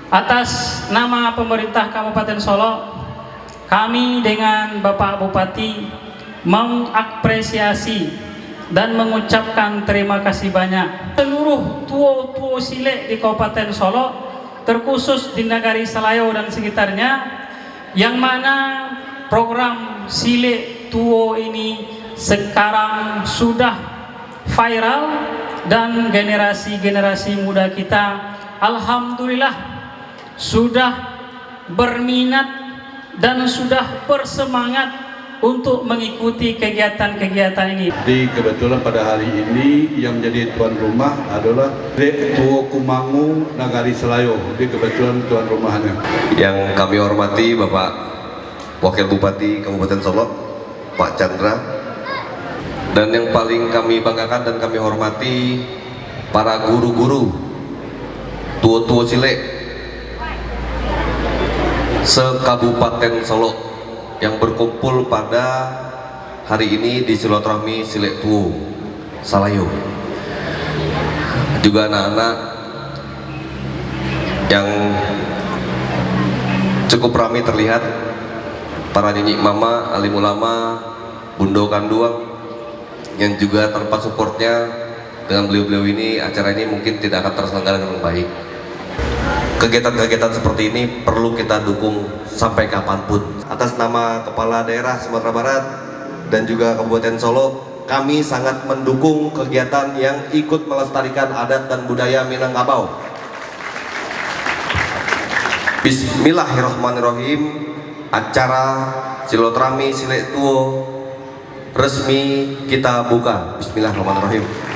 Atas nama pemerintah Kabupaten Solo, kami dengan Bapak Bupati mengapresiasi dan mengucapkan terima kasih banyak seluruh tuo-tuo Silek di Kabupaten Solo, terkhusus di Nagari Salayo dan sekitarnya, yang mana program Silek Tuo ini sekarang sudah viral dan generasi-generasi muda kita alhamdulillah sudah berminat dan sudah bersemangat untuk mengikuti kegiatan-kegiatan ini. Di kebetulan pada hari ini yang menjadi tuan rumah adalah Tuo Kumangu Nagari Salayo. Di kebetulan tuan rumahnya. Yang kami hormati Bapak Wakil Bupati Kabupaten Solo, Pak Chandra. Dan yang paling kami banggakan dan kami hormati para guru-guru tuo-tuo Silek se-Kabupaten Solo yang berkumpul pada hari ini di silaturahmi Silek Tuo Salayo. Juga anak-anak yang cukup ramai terlihat, para nyanyi mama, alim ulama, bundo kanduang, yang juga tanpa supportnya dengan beliau-beliau ini acara ini mungkin tidak akan terselenggara dengan baik. Kegiatan-kegiatan seperti ini perlu kita dukung sampai kapanpun. Atas nama Kepala Daerah Sumatera Barat dan juga Kabupaten Solo, kami sangat mendukung kegiatan yang ikut melestarikan adat dan budaya Minangkabau. Bismillahirrahmanirrahim. Acara silaturahmi Silek Tuo resmi kita buka. Bismillahirrahmanirrahim.